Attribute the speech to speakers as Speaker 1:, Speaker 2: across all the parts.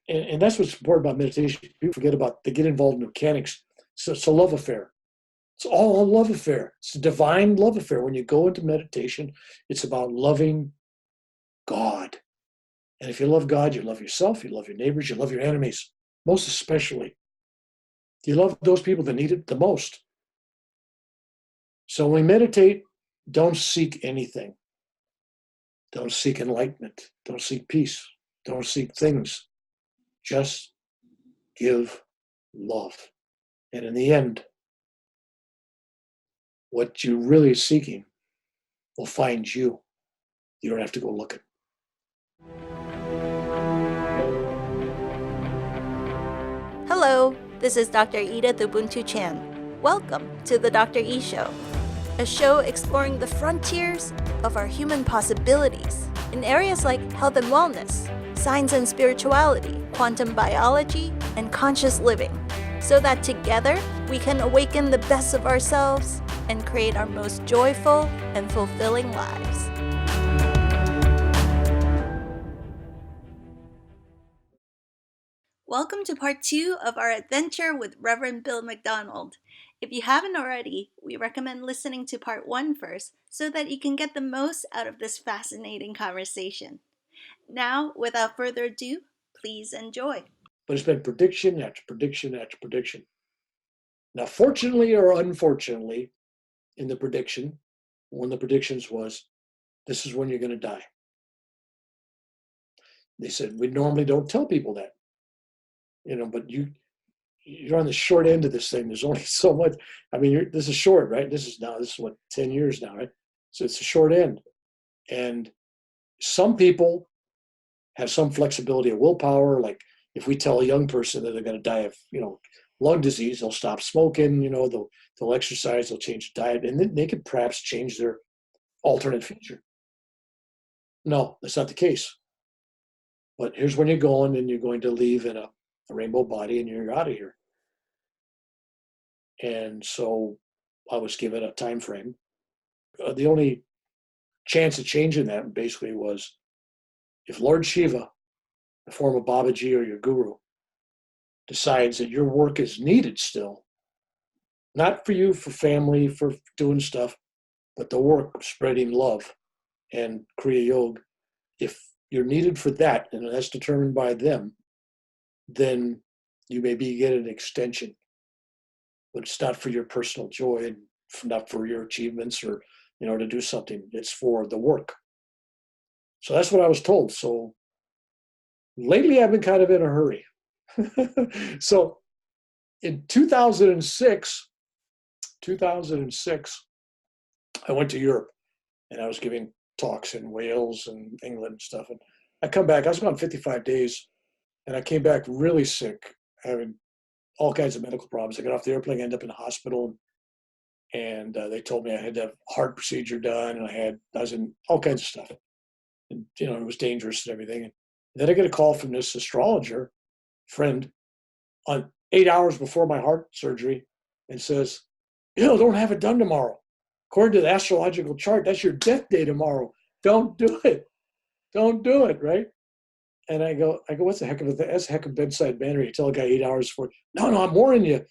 Speaker 1: And that's what's important about meditation. People forget about, they get involved in mechanics. So it's a love affair. It's all a love affair. It's a divine love affair. When you go into meditation, it's about loving God. And if you love God, you love yourself, you love your neighbors, you love your enemies, most especially. You love those people that need it the most. So when we meditate, don't seek anything. Don't seek enlightenment. Don't seek peace. Don't seek things. Just give love. And in the end, what you're really seeking will find you. You don't have to go looking.
Speaker 2: Hello, this is Dr. Edith Ubuntu Chan. Welcome to the Dr. E Show, a show exploring the frontiers of our human possibilities in areas like health and wellness, science and spirituality, quantum biology, and conscious living, so that together we can awaken the best of ourselves and create our most joyful and fulfilling lives. Welcome to part 2 of our adventure with Rev Bill McDonald. If you haven't already, we recommend listening to part 1 first so that you can get the most out of this fascinating conversation. Now, without further ado, please enjoy.
Speaker 1: But it's been prediction after prediction after prediction. Now, fortunately or unfortunately, in the prediction, one of the predictions was, this is when you're going to die. They said, we normally don't tell people that. But you're on the short end of this thing. There's only so much. I mean, this is short, right? This is what, 10 years now, right? So it's a short end. And some people have some flexibility of willpower. Like if we tell a young person that they're going to die of, lung disease, they'll stop smoking, they'll exercise, they'll change diet, and then they could perhaps change their alternate future. No, that's not the case. But here's when you're going, and you're going to leave in a rainbow body, and you're out of here. And so I was given a time frame. The only chance of changing that basically was if Lord Shiva, the form of Babaji or your guru, decides that your work is needed still, not for you, for family, for doing stuff, but the work of spreading love and Kriya Yoga, if you're needed for that, and that's determined by them, then you maybe get an extension. But it's not for your personal joy and not for your achievements or, to do something. It's for the work. So that's what I was told. So lately I've been kind of in a hurry. So in 2006, I went to Europe and I was giving talks in Wales and England and stuff. And I come back, I was gone 55 days and I came back really sick, having all kinds of medical problems. I got off the airplane, ended up in the hospital, and they told me I had to have a heart procedure done, and I was in all kinds of stuff. And, it was dangerous and everything. And then I get a call from this astrologer friend on 8 hours before my heart surgery and says, don't have it done tomorrow. According to the astrological chart, that's your death day tomorrow. Don't do it. Don't do it, right? And I go, what's that's a heck of bedside manner. You tell a guy 8 hours before, no, I'm warning you.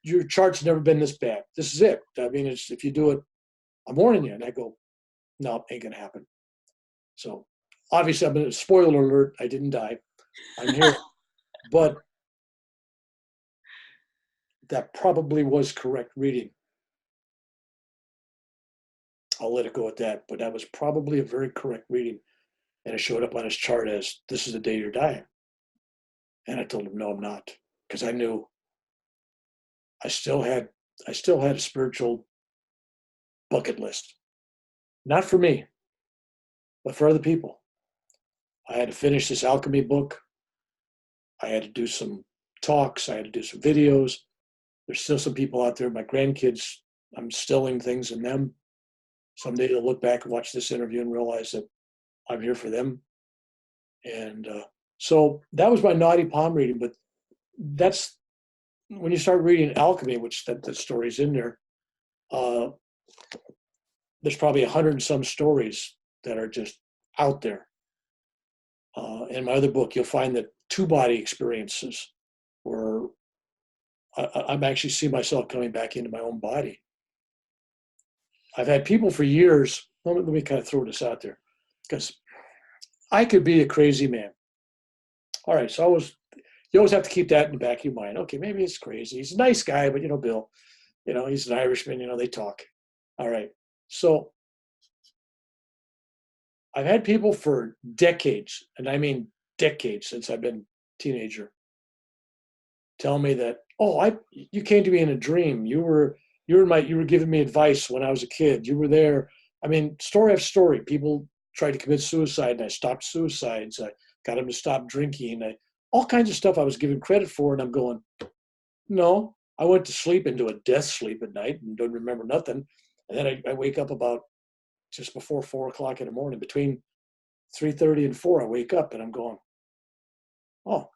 Speaker 1: Your chart's never been this bad. This is it. I mean, if you do it, I'm warning you. And I go, no, ain't gonna happen. So obviously, I'm a spoiler alert. I didn't die. I'm here. But that probably was correct reading. I'll let it go at that. But that was probably a very correct reading. And it showed up on his chart as, this is the day you're dying. And I told him, no, I'm not. Because I knew I still had a spiritual bucket list. Not for me, but for other people. I had to finish this alchemy book. I had to do some talks. I had to do some videos. There's still some people out there, my grandkids, I'm instilling things in them. Someday they'll look back and watch this interview and realize that I'm here for them. And so that was my naughty palm reading. But that's when you start reading alchemy, which that story's in there. There's probably 100 and some stories that are just out there In my other book, you'll find that two-body experiences where I'm actually see myself coming back into my own body. I've had people for years, let me kind of throw this out there, because I could be a crazy man. All right, so you always have to keep that in the back of your mind. Okay, maybe it's crazy. He's a nice guy, but Bill, he's an Irishman, they talk. All right, so I've had people for decades, and I mean decades since I've been a teenager, tell me that, you came to me in a dream. You were giving me advice when I was a kid. You were there. I mean, story after story. People tried to commit suicide, and I stopped suicides. I got them to stop drinking. All kinds of stuff I was given credit for, and I'm going, no. I went to sleep into a death sleep at night and don't remember nothing. And then I wake up about just before 4 o'clock in the morning, between 3:30 and 4. I wake up and I'm going, oh,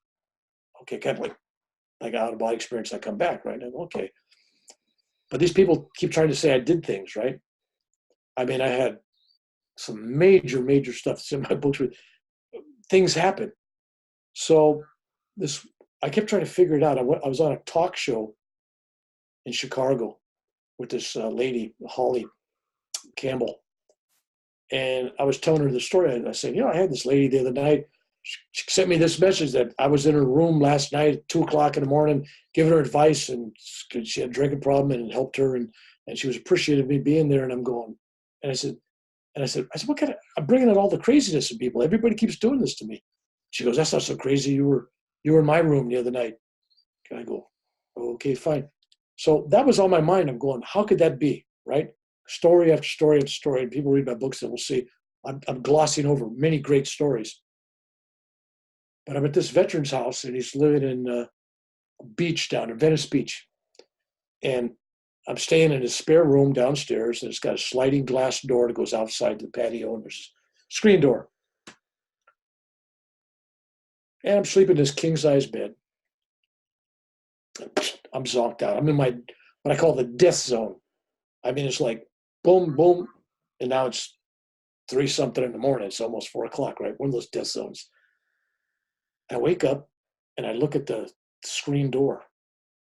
Speaker 1: okay, kind of like out of body experience. I come back, right? And I'm okay. But these people keep trying to say I did things, right? I mean, I had some major, major stuff that's in my books where things happen. So I kept trying to figure it out. I was on a talk show in Chicago with this lady, Holly Campbell. And I was telling her the story. I said, I had this lady the other night. She sent me this message that I was in her room last night at 2 o'clock in the morning, giving her advice, and she had a drinking problem, and it helped her, and she was appreciative of me being there. And I'm going, and I said, what kind of? I'm bringing out all the craziness in people. Everybody keeps doing this to me. She goes, that's not so crazy. You were in my room the other night. And I go, okay, fine. So that was on my mind. I'm going, how could that be, right? Story after story after story. And people read my books and will see I'm glossing over many great stories. But I'm at this veteran's house, and he's living in a beach down in Venice Beach. And I'm staying in his spare room downstairs, and it's got a sliding glass door that goes outside the patio, and there's a screen door. And I'm sleeping in this king-size bed. I'm zonked out. I'm in what I call the death zone. I mean, it's like boom, boom, and now it's 3-something in the morning. It's almost 4 o'clock, right? One of those death zones. I wake up, and I look at the screen door,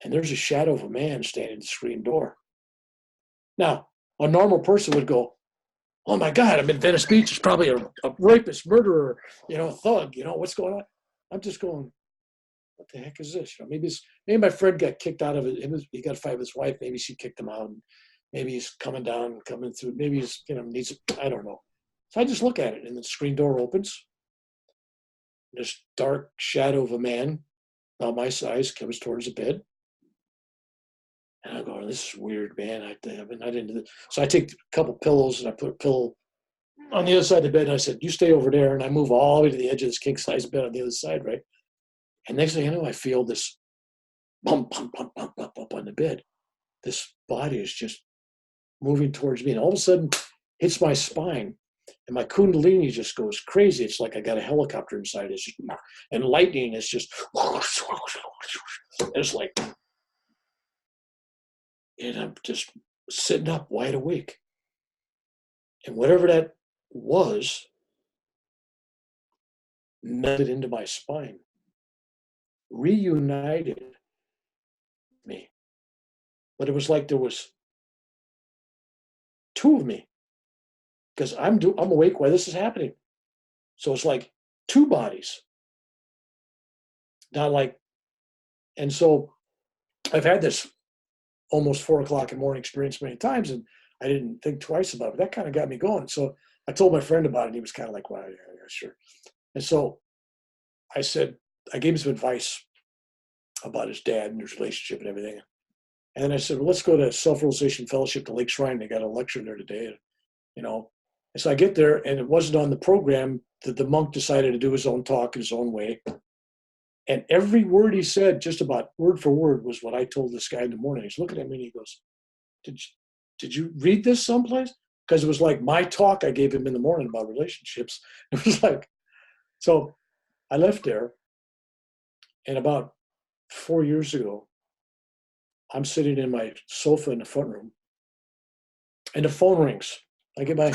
Speaker 1: and there's a shadow of a man standing at the screen door. Now, a normal person would go, oh my God, I'm in Venice Beach. It's probably a rapist, murderer, a thug, what's going on? I'm just going, what the heck is this? Maybe my friend got kicked out of it. He got a fight with his wife. Maybe she kicked him out. And maybe he's coming through. Maybe he's, needs, I don't know. So I just look at it, and the screen door opens. This dark shadow of a man, about my size, comes towards the bed. And I go, this is weird, man. I didn't do this. So I take a couple pillows, and I put a pillow on the other side of the bed. And I said, you stay over there. And I move all the way to the edge of this king-size bed on the other side, right? And next thing I know, I feel this bump, bump, bump, bump, bump, bump on the bed. This body is just moving towards me. And all of a sudden, hits my spine. And my kundalini just goes crazy. It's like I got a helicopter inside. It's just, and lightning is just, it's like, and I'm just sitting up wide awake. And whatever that was, melted into my spine, reunited me. But it was like there was two of me, because I'm awake while this is happening. So it's like two bodies. Not like, and so I've had this almost 4 o'clock in the morning experience many times, and I didn't think twice about it. That kind of got me going. So I told my friend about it, and he was kind of like, well, yeah, sure. And so I said, I gave him some advice about his dad and his relationship and everything. And then I said, well, let's go to Self-Realization Fellowship to Lake Shrine. They got a lecture there today, And so I get there, and it wasn't on the program that the monk decided to do his own talk in his own way. And every word he said, just about word for word, was what I told this guy in the morning. He's looking at me, and he goes, did you read this someplace? Because it was like my talk I gave him in the morning about relationships. It was like, so I left there, and about 4 years ago, I'm sitting in my sofa in the front room, and the phone rings. I get my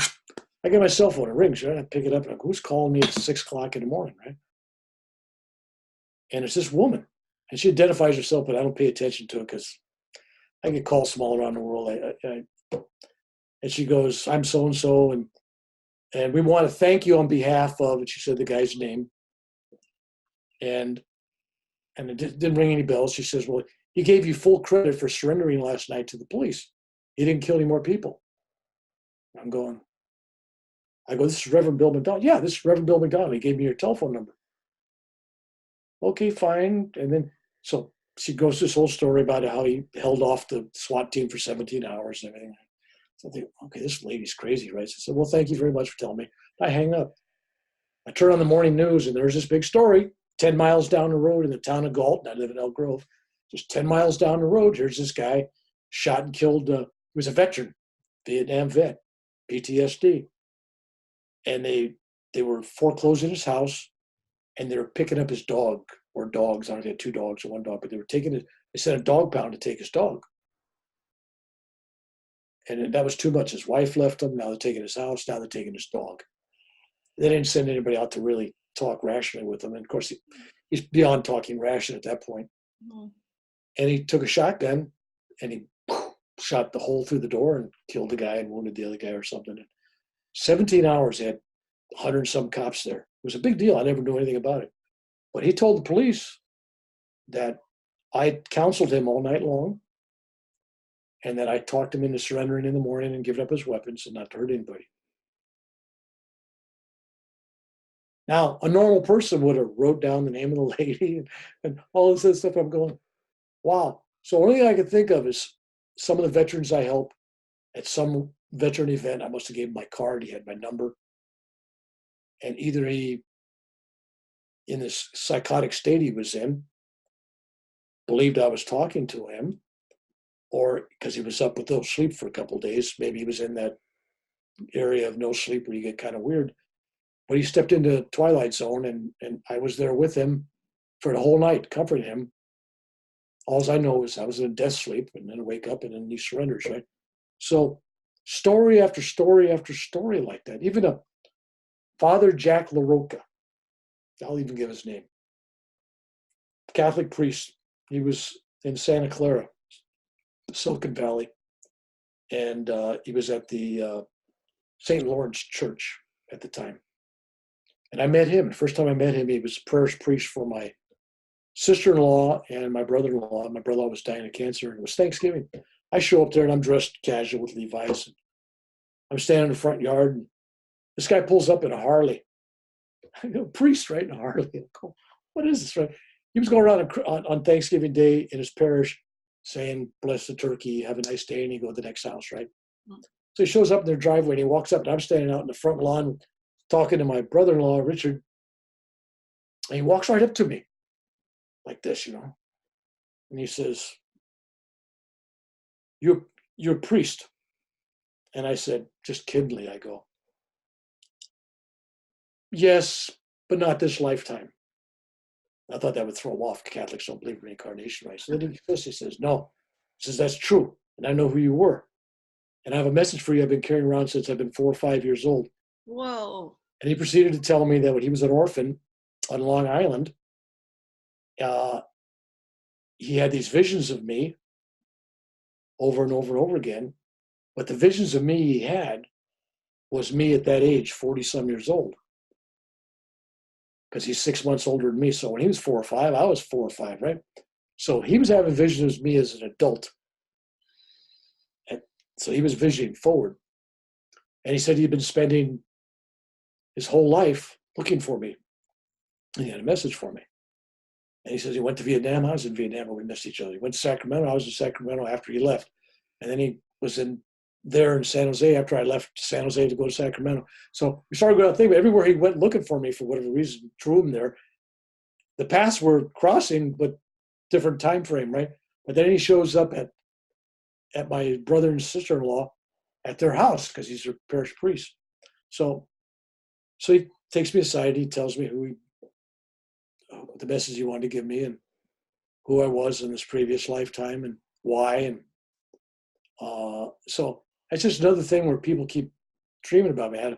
Speaker 1: I get my cell phone, it rings, right? I pick it up and I go, who's calling me at 6 o'clock in the morning, right? And it's this woman. And she identifies herself, but I don't pay attention to it because I get calls from all around the world. And she goes, I'm so-and-so, and we want to thank you on behalf of, and she said the guy's name. And it didn't ring any bells. She says, well, he gave you full credit for surrendering last night to the police. He didn't kill any more people. I go, this is Reverend Bill McDonald. Yeah, this is Reverend Bill McDonald. He gave me your telephone number. Okay, fine. And then, so she goes this whole story about how he held off the SWAT team for 17 hours and everything. So I think, okay, this lady's crazy, right? So I said, well, thank you very much for telling me. I hang up. I turn on the morning news and there's this big story 10 miles down the road in the town of Galt, and I live in Elk Grove. Just 10 miles down the road, here's this guy shot and killed. He was a veteran, Vietnam vet, PTSD. And they were foreclosing his house, and they were picking up his dog or dogs. I don't know if they had 2 dogs or 1 dog, but they were taking it. They sent a dog pound to take his dog. And that was too much. His wife left him. Now they're taking his house. Now they're taking his dog. They didn't send anybody out to really talk rationally with him. And of course, he's beyond talking ration at that point. Mm-hmm. And he took a shotgun and he shot the hole through the door and killed the guy and wounded the other guy or something. 17 hours, they had 100 and some cops there. It was a big deal. I never knew anything about it. But he told the police that I counseled him all night long and that I talked him into surrendering in the morning and giving up his weapons and not to hurt anybody. Now, a normal person would have wrote down the name of the lady and all this other stuff. I'm going, wow. So the only thing I can think of is some of the veterans I helped at some veteran event. I must have gave him my card. He had my number. And either he, in this psychotic state he was in, believed I was talking to him, or because he was up with no sleep for a couple of days, maybe he was in that area of no sleep where you get kind of weird. But he stepped into Twilight Zone, and I was there with him for the whole night, comforting him. All I know is I was in a death sleep, and then I wake up, and then he surrenders, right? So story after story after story like that. Even a Father Jack LaRocca, I'll even give his name, Catholic priest. He was in Santa Clara, Silicon Valley, and he was at the St. Lawrence Church at the time. And I met him. The first time I met him, he was parish priest for my sister-in-law and my brother-in-law. My brother-in-law was dying of cancer, and it was Thanksgiving. I show up there, and I'm dressed casual with Levi's. I'm standing in the front yard, and this guy pulls up in a Harley. I go, priest, right, in a Harley. I go, what is this, right? He was going around on Thanksgiving Day in his parish saying, bless the turkey, have a nice day, and he go to the next house, right? Mm-hmm. So he shows up in their driveway, and he walks up, and I'm standing out in the front lawn talking to my brother-in-law, Richard, and he walks right up to me like this, and he says, you're a priest. And I said, just kiddingly, I go, yes, but not this lifetime. I thought that would throw him off. Catholics don't believe in reincarnation, right? So then he says, no. He says, that's true. And I know who you were. And I have a message for you I've been carrying around since I've been 4 or 5 years old.
Speaker 2: Whoa.
Speaker 1: And he proceeded to tell me that when he was an orphan on Long Island, he had these visions of me over and over and over again. But the visions of me he had was me at that age, 40-some years old. Because he's 6 months older than me. So when he was 4 or 5, I was 4 or 5, right? So he was having visions of me as an adult. And so he was visioning forward. And he said he'd been spending his whole life looking for me. And he had a message for me. And he says he went to Vietnam. I was in Vietnam, but we missed each other. He went to Sacramento. I was in Sacramento after he left. And then he was there in San Jose after I left San Jose to go to Sacramento. So we started going out thinking, but everywhere he went looking for me for whatever reason, drew him there. The paths were crossing, but different time frame, right? But then he shows up at my brother and sister-in-law at their house because he's their parish priest. So he takes me aside. He tells me the message he wanted to give me and who I was in this previous lifetime and why. And so it's just another thing where people keep dreaming about me. I had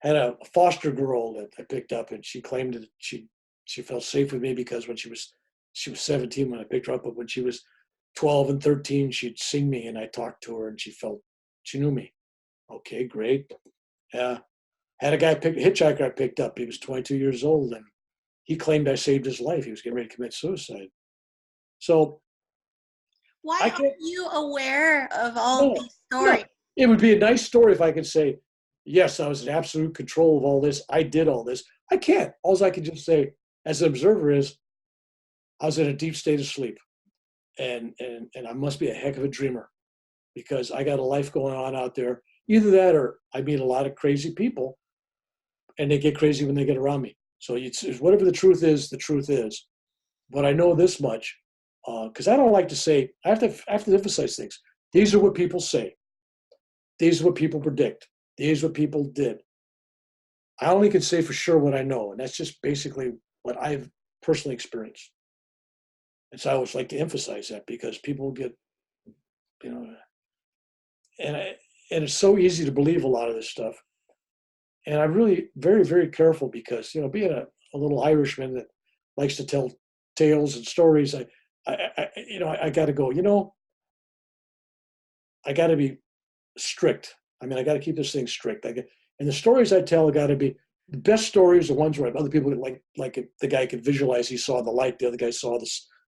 Speaker 1: had a foster girl that I picked up, and she claimed that she felt safe with me because when she was 17 when I picked her up, but when she was 12 and 13, she'd sing me, and I talked to her, and she knew me. Okay, great. Yeah. Had a hitchhiker I picked up. He was 22 years old, and he claimed I saved his life. He was getting ready to commit suicide. So
Speaker 3: Why
Speaker 1: I
Speaker 3: aren't
Speaker 1: can't.
Speaker 3: you aware of all
Speaker 1: No,
Speaker 3: these
Speaker 1: no.
Speaker 3: stories?
Speaker 1: It would be a nice story if I could say, yes, I was in absolute control of all this. I did all this. I can't. All I can just say as an observer is I was in a deep state of sleep, and I must be a heck of a dreamer because I got a life going on out there. Either that or I meet a lot of crazy people, and they get crazy when they get around me. So it's whatever the truth is, the truth is. But I know this much, because I don't like to say, I have to emphasize things. These are what people say. These are what people predict. These are what people did. I only can say for sure what I know, and that's just basically what I've personally experienced. And so I always like to emphasize that because people get, you know, and it's so easy to believe a lot of this stuff. And I'm really very, very careful because, being a little Irishman that likes to tell tales and stories, I got to go, I got to be strict. I mean, I got to keep this thing strict. And the stories I tell got to be the best stories, the ones where other people like the guy could visualize he saw the light, the other guy saw the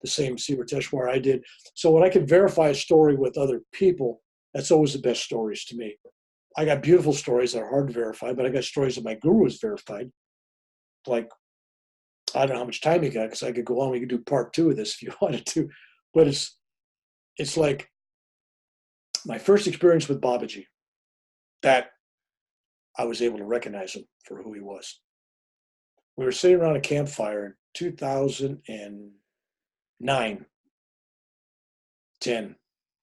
Speaker 1: same Sivateshwar I did. So when I can verify a story with other people, that's always the best stories to me. I got beautiful stories that are hard to verify, but I got stories that my guru has verified. Like, I don't know how much time you got because I could go on. We could do part 2 of this if you wanted to, but it's like my first experience with Babaji, that I was able to recognize him for who he was. We were sitting around a campfire in 2009, 10,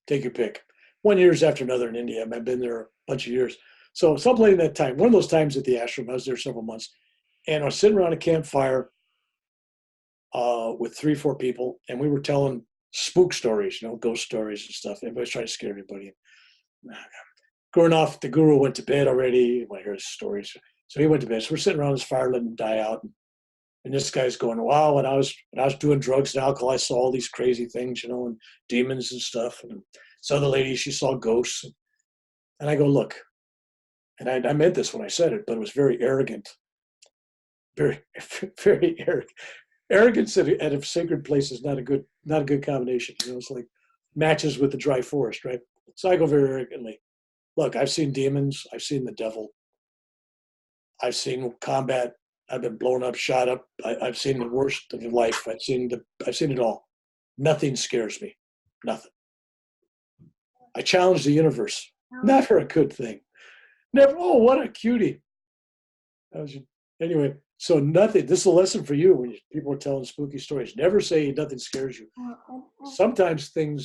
Speaker 1: take your pick. 1 year after another in India. I've been there a bunch of years. So someplace in that time, one of those times at the ashram, I was there several months, and I was sitting around a campfire with 3-4 people, and we were telling spook stories, ghost stories and stuff. Everybody's trying to scare everybody. Growing off, the guru went to bed already. I hear his stories. So he went to bed. So we're sitting around his fire, letting him die out. And this guy's going, wow, when I was doing drugs and alcohol, I saw all these crazy things, and demons and stuff. And this other lady, she saw ghosts. And I go, look, and I meant this when I said it, but it was very arrogant. Very, very arrogant. Arrogance at a sacred place is not a good combination. It's like matches with the dry forest, right? So I go very arrogantly, look, I've seen demons. I've seen the devil. I've seen combat. I've been blown up, shot up. I've seen the worst of life. I've seen it all. Nothing scares me. Nothing. I challenge the universe. Never a good thing. Never. Oh, what a cutie. Anyway, so nothing. This is a lesson for you when people are telling spooky stories. Never say nothing scares you. Sometimes the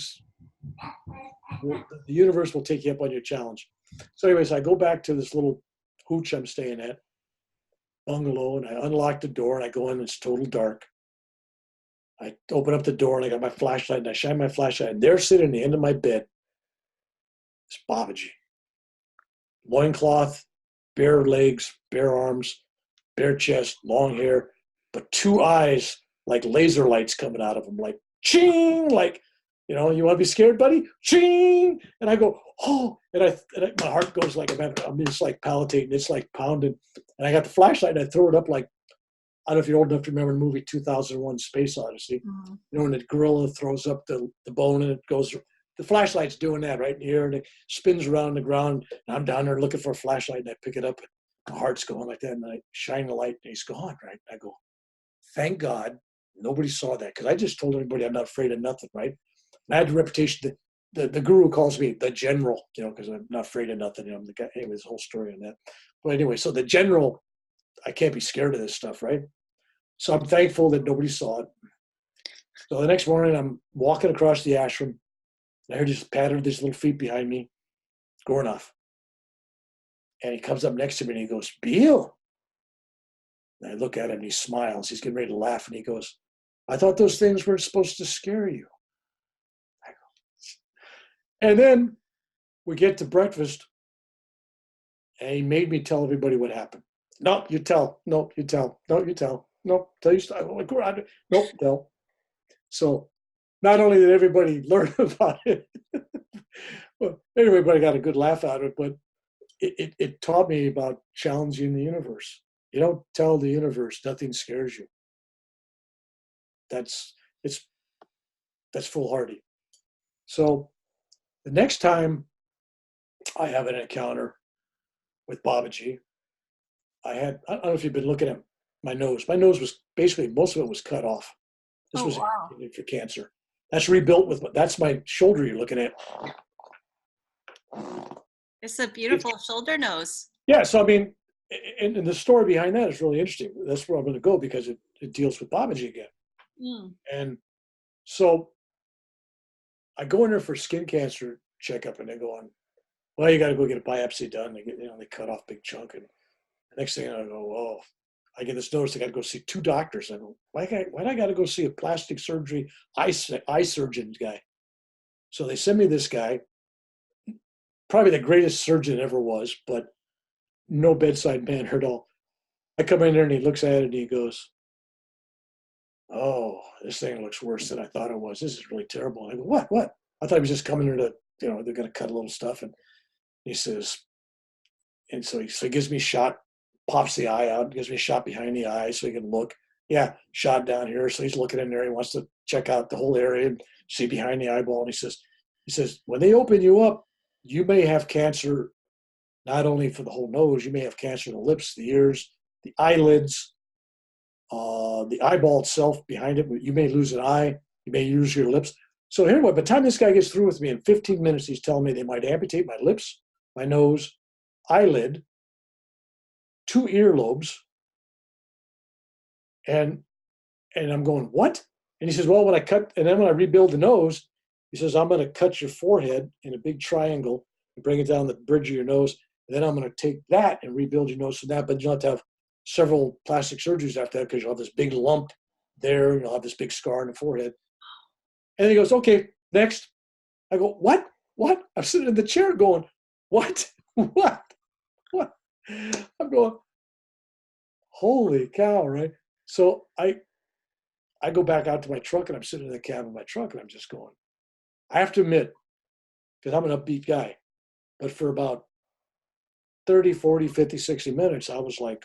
Speaker 1: universe will take you up on your challenge. So anyways, I go back to this little hooch I'm staying at, bungalow, and I unlock the door and I go in. It's total dark. I open up the door and I got my flashlight and I shine my flashlight, and they're sitting at the end of my bed. It's Babaji. Loincloth, bare legs, bare arms, bare chest, long hair, but 2 eyes like laser lights coming out of them, like ching, like, you want to be scared, buddy? Ching! And I go, oh, and my heart goes like, it's like palpitating, it's like pounding. And I got the flashlight and I throw it up like, I don't know if you're old enough to remember the movie 2001 Space Odyssey. Mm-hmm. When the gorilla throws up the bone and it goes, the flashlight's doing that right in the air and it spins around the ground. And I'm down there looking for a flashlight and I pick it up and my heart's going like that. And I shine the light and he's gone, right? I go, thank God nobody saw that, because I just told everybody I'm not afraid of nothing, right? And I had the reputation that the guru calls me the general, because I'm not afraid of nothing. I'm the guy. Anyway, there's a whole story on that. But anyway, so the general, I can't be scared of this stuff, right? So I'm thankful that nobody saw it. So the next morning, I'm walking across the ashram. And I heard this patter of these little feet behind me, going off. And he comes up next to me and he goes, Bill. And I look at him and he smiles. He's getting ready to laugh. And he goes, I thought those things weren't supposed to scare you. I go, and then we get to breakfast. And he made me tell everybody what happened. No, you tell. No, you tell. No, you tell. No, tell you. I'm like, go on. Nope, tell. So not only did everybody learn about it, well, everybody got a good laugh out of it, but it taught me about challenging the universe. You don't tell the universe nothing scares you. That's it's that's foolhardy. So the next time I have an encounter with Babaji, I don't know if you've been looking at my nose. My nose was basically, most of it was cut off. This
Speaker 3: Oh,
Speaker 1: was
Speaker 3: wow.
Speaker 1: for cancer. That's rebuilt with, that's my shoulder you're looking at.
Speaker 3: It's a beautiful shoulder nose.
Speaker 1: Yeah, so I mean, and the story behind that is really interesting. That's where I'm going to go because it deals with Babaji again.
Speaker 3: Mm.
Speaker 1: And so I go in there for skin cancer checkup, and they go on, well, you got to go get a biopsy done. They get, they cut off a big chunk, and the next thing I go, oh, I get this notice I got to go see two doctors. I go, why do I got to go see a plastic surgery eye surgeon guy? So they send me this guy, probably the greatest surgeon ever was, but no bedside manner at all. I come in there and he looks at it and he goes, oh, this thing looks worse than I thought it was. This is really terrible. And I go, what? I thought he was just coming there to, they're going to cut a little stuff. And he says, and so he gives me a shot, pops the eye out, gives me a shot behind the eye so he can look. Yeah, shot down here. So he's looking in there. He wants to check out the whole area and see behind the eyeball. And he says, when they open you up, you may have cancer, not only for the whole nose, you may have cancer in the lips, the ears, the eyelids, the eyeball itself behind it. You may lose an eye. You may lose your lips. So here, by the time this guy gets through with me in 15 minutes, he's telling me they might amputate my lips, my nose, eyelid, 2 earlobes, and I'm going, what? And he says, well, when I rebuild the nose, he says, I'm going to cut your forehead in a big triangle and bring it down the bridge of your nose. And then I'm going to take that and rebuild your nose from that. But you'll have to have several plastic surgeries after that because you'll have this big lump there and you'll have this big scar on the forehead. And he goes, okay, next. I go, what? I'm sitting in the chair going, what? What? I'm going, holy cow, right? So I go back out to my truck and I'm sitting in the cab of my truck and I'm just going, I have to admit, because I'm an upbeat guy, but for about 30, 40, 50, 60 minutes, I was like,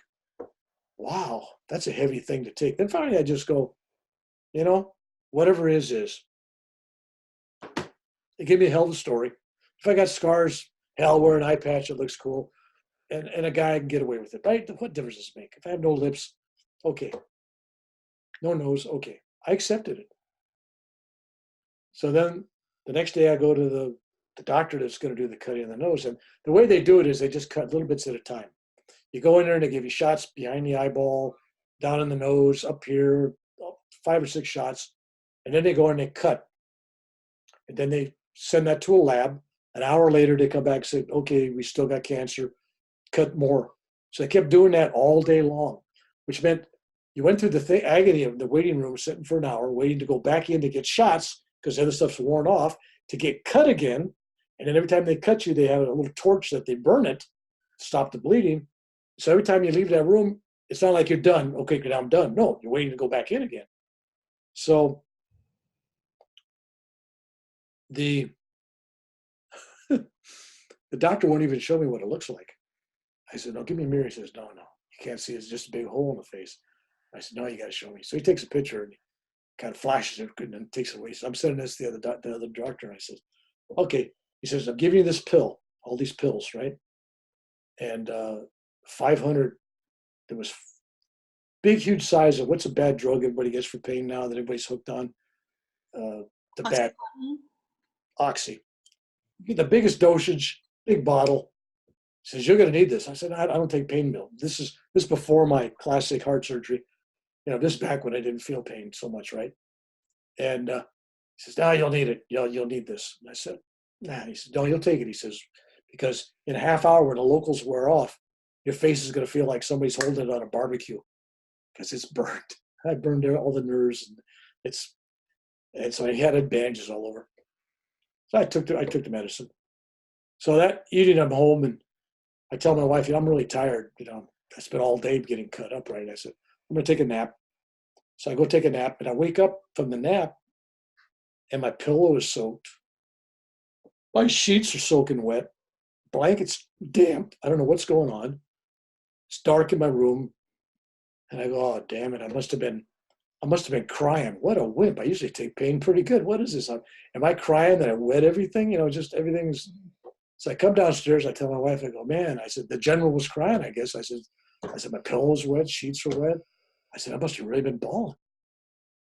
Speaker 1: wow, that's a heavy thing to take. Then finally I just go, whatever it is. It gave me a hell of a story. If I got scars, hell, wear an eye patch, it looks cool. And a guy can get away with it, right? What difference does it make? If I have no lips, okay. No nose, okay. I accepted it. So then the next day I go to the doctor that's going to do the cutting of the nose. And the way they do it is they just cut little bits at a time. You go in there and they give you shots behind the eyeball, down in the nose, up here, 5 or 6 shots. And then they go in and they cut. And then they send that to a lab. An hour later, they come back and say, okay, we still got cancer, cut more. So they kept doing that all day long, which meant you went through the agony of the waiting room, sitting for an hour, waiting to go back in to get shots because the other stuff's worn off, to get cut again. And then every time they cut you, they have a little torch that they burn it, stop the bleeding. So every time you leave that room, it's not like you're done. Okay, now I'm done. No, you're waiting to go back in again. So the doctor won't even show me what it looks like. I said, no, give me a mirror. He says, no, you can't see it. It's just a big hole in the face. I said, no, you got to show me. So he takes a picture and he kind of flashes it and then takes it away. So I'm sending this to the other doctor. And I said, okay. He says, I'm giving you this pill, all these pills, right? And 500, there was big, huge size of what's a bad drug everybody gets for pain now that everybody's hooked on? The bad Oxy. The biggest dosage, big bottle. He says, you're going to need this. I said, I don't take pain pill. This is before my classic heart surgery. This is back when I didn't feel pain so much, right? And he says, no, you'll need it. You'll need this. And I said, nah. He says, no, you'll take it. He says, because in a half hour when the locals wear off, your face is going to feel like somebody's holding it on a barbecue because it's burnt. I burned all the nerves, and so I had bandages all over. So I took the medicine. So that evening I'm home and I tell my wife, I'm really tired. I spent all day getting cut up, right? I said, I'm going to take a nap. So I go take a nap, and I wake up from the nap, and my pillow is soaked. My sheets are soaking wet. Blanket's damp. I don't know what's going on. It's dark in my room. And I go, oh, damn it. I must have been crying. What a wimp. I usually take pain pretty good. What is this? Am I crying that I wet everything? Just everything's. So I come downstairs. I tell my wife, I go, man, I said, the general was crying, I guess. I said, my pillow's wet. Sheets are wet. I said, I must have really been bawling.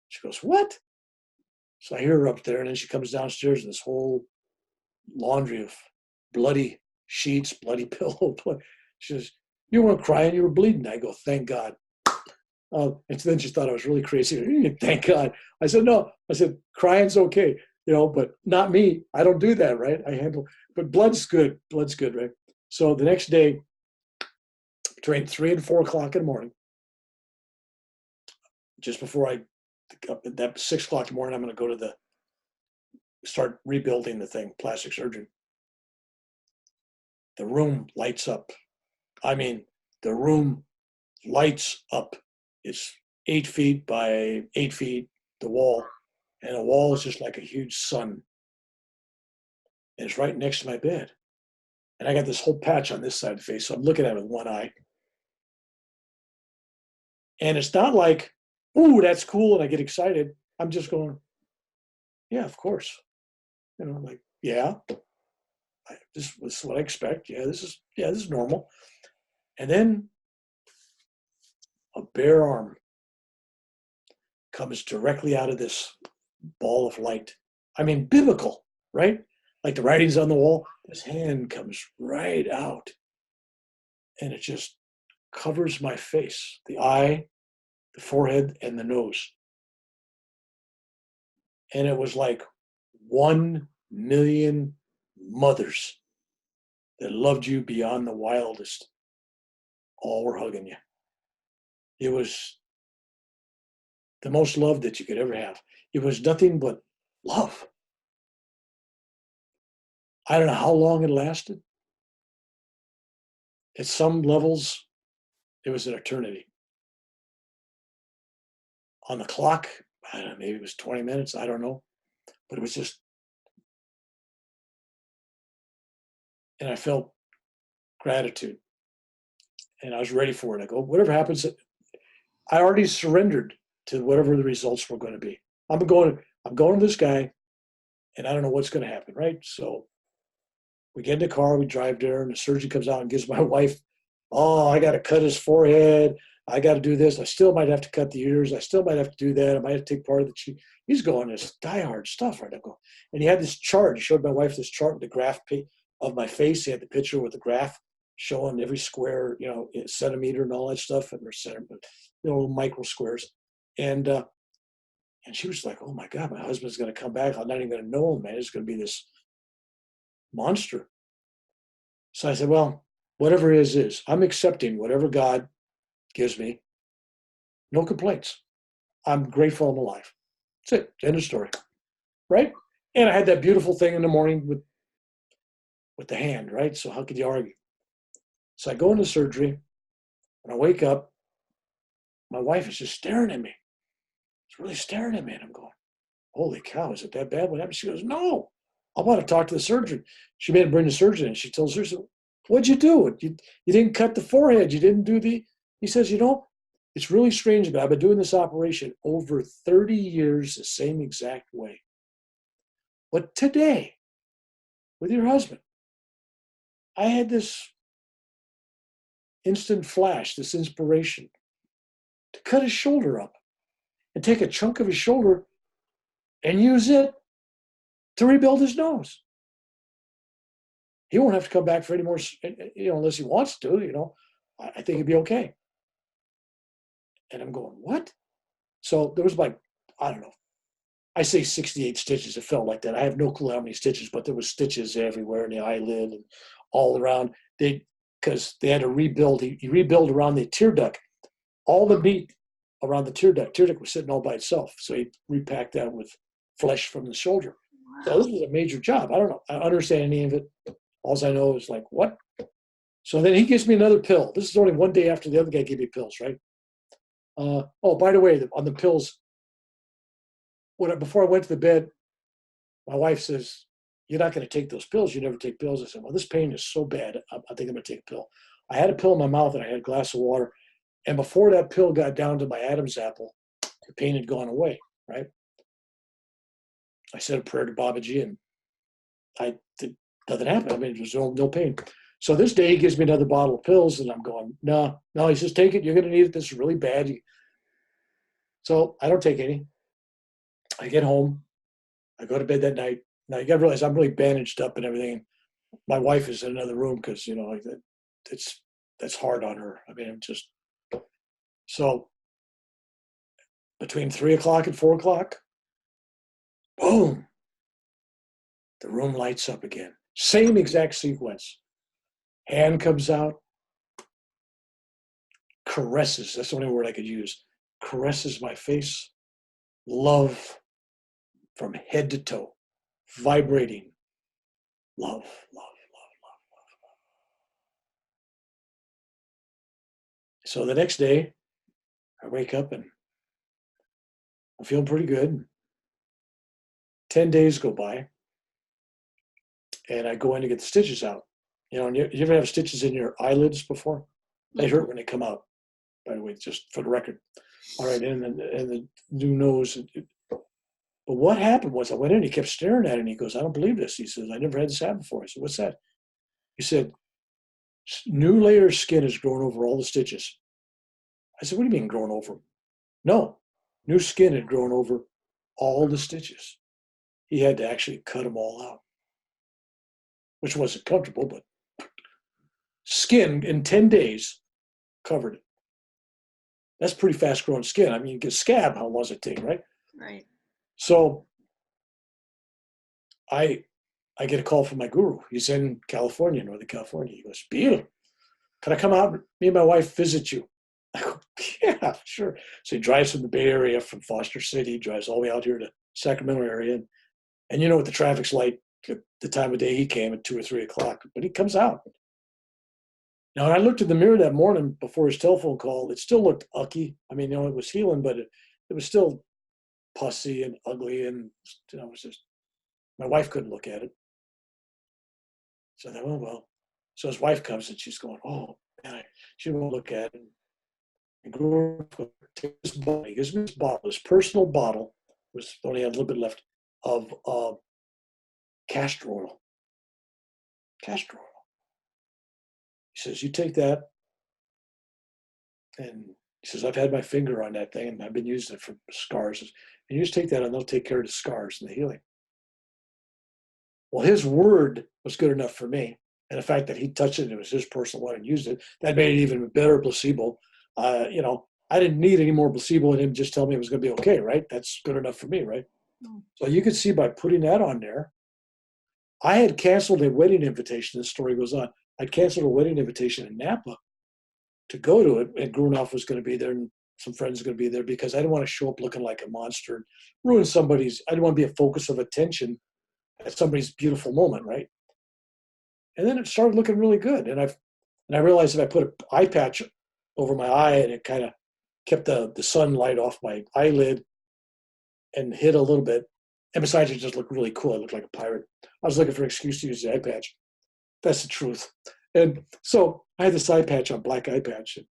Speaker 1: She goes, what? So I hear her up there, and then she comes downstairs, and this whole laundry of bloody sheets, bloody pillow. She says, you weren't crying, you were bleeding. I go, thank God. And then she thought I was really crazy. Thank God. I said, no. I said, crying's okay, but not me. I don't do that, right? But blood's good. Blood's good, right? So the next day, between 3 and 4 o'clock in the morning, just before that 6 o'clock in the morning, I'm going to go to start rebuilding the thing, plastic surgery. The room lights up. I mean, the room lights up. It's 8 feet by 8 feet, the wall. And the wall is just like a huge sun. And it's right next to my bed. And I got this whole patch on this side of the face, so I'm looking at it with one eye. And it's not like, ooh, that's cool, and I get excited. I'm just going, yeah, of course. Like, yeah, this is what I expect. Yeah, this is normal. And then a bare arm comes directly out of this ball of light. I mean, biblical, right? Like the writing's on the wall. This hand comes right out, and it just covers my face, the eye, the forehead, and the nose. And it was like 1 million mothers that loved you beyond the wildest. All were hugging you. It was the most love that you could ever have. It was nothing but love. I don't know how long it lasted. At some levels, it was an eternity. On the clock, I don't know, maybe it was 20 minutes, I don't know. But it was just, and I felt gratitude. And I was ready for it. I go, whatever happens, I already surrendered to whatever the results were going to be. I'm going to this guy, and I don't know what's going to happen, right? So we get in the car, we drive there, and the surgeon comes out and gives my wife, oh, I got to cut his forehead. I got to do this. I still might have to cut the ears. I still might have to do that. I might have to take part of the cheek. He's going this diehard stuff, right? I go, and he had this chart. He showed my wife this chart, the graph of my face. He had the picture with the graph showing every square, centimeter and all that stuff, and little micro squares. And she was like, oh my God, my husband's going to come back. I'm not even going to know him, man. It's going to be this monster. So I said, well, whatever it is. I'm accepting whatever God gives me. No complaints. I'm grateful I'm alive. That's it. End of story. Right? And I had that beautiful thing in the morning with the hand, right? So how could you argue? So I go into surgery, and I wake up. My wife is just staring at me. She's really staring at me, and I'm going, holy cow, is it that bad? What happened? She goes, no, I want to talk to the surgeon. She made him bring the surgeon in. She tells her, what'd you do? You didn't cut the forehead. You didn't do he says, it's really strange, but I've been doing this operation over 30 years the same exact way. But today, with your husband, I had this instant flash, this inspiration to cut his shoulder up and take a chunk of his shoulder and use it to rebuild his nose. He won't have to come back for any more, unless he wants to, I think it'd be okay. And I'm going, what? So there was like, I don't know, I say 68 stitches. It felt like that. I have no clue how many stitches, but there was stitches everywhere in the eyelid and all around. Because they had to rebuild. He rebuilt around the tear duct. All the meat around the tear duct. Tear duct was sitting all by itself. So he repacked that with flesh from the shoulder. So this was a major job. I don't know. I don't understand any of it. All I know is like, what? So then he gives me another pill. This is only one day after the other guy gave me pills, right? Oh, by the way, on the pills, before I went to the bed, my wife says, "You're not going to take those pills. You never take pills." I said, "Well, this pain is so bad. I think I'm going to take a pill." I had a pill in my mouth and I had a glass of water. And before that pill got down to my Adam's apple, the pain had gone away, right? I said a prayer to Babaji and nothing happened. I mean, there was no pain. So this day he gives me another bottle of pills and I'm going, no. He says, take it. You're going to need it. This is really bad. So I don't take any. I get home. I go to bed that night. Now you got to realize I'm really bandaged up and everything. My wife is in another room because, that's hard on her. I mean, so between 3 o'clock and 4 o'clock, boom, the room lights up again. Same exact sequence. Hand comes out, caresses. That's the only word I could use. Caresses my face. Love from head to toe. Vibrating. Love, love, love, love, love. So the next day, I wake up and I'm feeling pretty good. 10 days go by. And I go in to get the stitches out. And you ever have stitches in your eyelids before? They hurt when they come out, by the way, just for the record. All right, and the new nose. But what happened was I went in, he kept staring at it, and he goes, "I don't believe this." He says, "I never had this happen before." I said, "What's that?" He said, "New layer of skin has grown over all the stitches." I said, "What do you mean grown over?" "No, new skin had grown over all the stitches." He had to actually cut them all out, which wasn't comfortable, but skin in 10 days covered it. That's pretty fast growing skin. I mean, you get scab, how long does it take, right?
Speaker 3: Right.
Speaker 1: So I get a call from my guru. He's in California, Northern California. He goes, "Bill, can I come out? Me and my wife visit you." I go, "Yeah, sure." So he drives from the Bay Area, from Foster City, drives all the way out here to Sacramento area. And you know what the traffic's like at the time of day he came at 2 or 3 o'clock, but he comes out. Now, when I looked in the mirror that morning before his telephone call, it still looked ucky. I mean, it was healing, but it was still pussy and ugly. And, it was just, my wife couldn't look at it. So I thought, well. So his wife comes and she's going, "Oh, man," she won't look at it. And he gives me this bottle, this personal bottle, was only had a little bit left, of castor oil. Castor oil. He says, "You take that," and he says, "I've had my finger on that thing and I've been using it for scars. And you just take that and they'll take care of the scars and the healing." Well, his word was good enough for me. And the fact that he touched it and it was his personal one and used it, that made it even a better placebo. I didn't need any more placebo in him just tell me it was going to be okay, right? That's good enough for me, right? So you could see by putting that on there, I had canceled a wedding invitation. This story goes on. I'd canceled a wedding invitation in Napa to go to it, and Grunoff was going to be there, and some friends were going to be there because I didn't want to show up looking like a monster and ruin somebody's. I didn't want to be a focus of attention at somebody's beautiful moment, right? And then it started looking really good, and I realized if I put an eye patch over my eye and it kind of kept the sunlight off my eyelid and hid a little bit, and besides, it just looked really cool. I looked like a pirate. I was looking for an excuse to use the eye patch. That's the truth. And so I had this eye patch on, black eye patch. And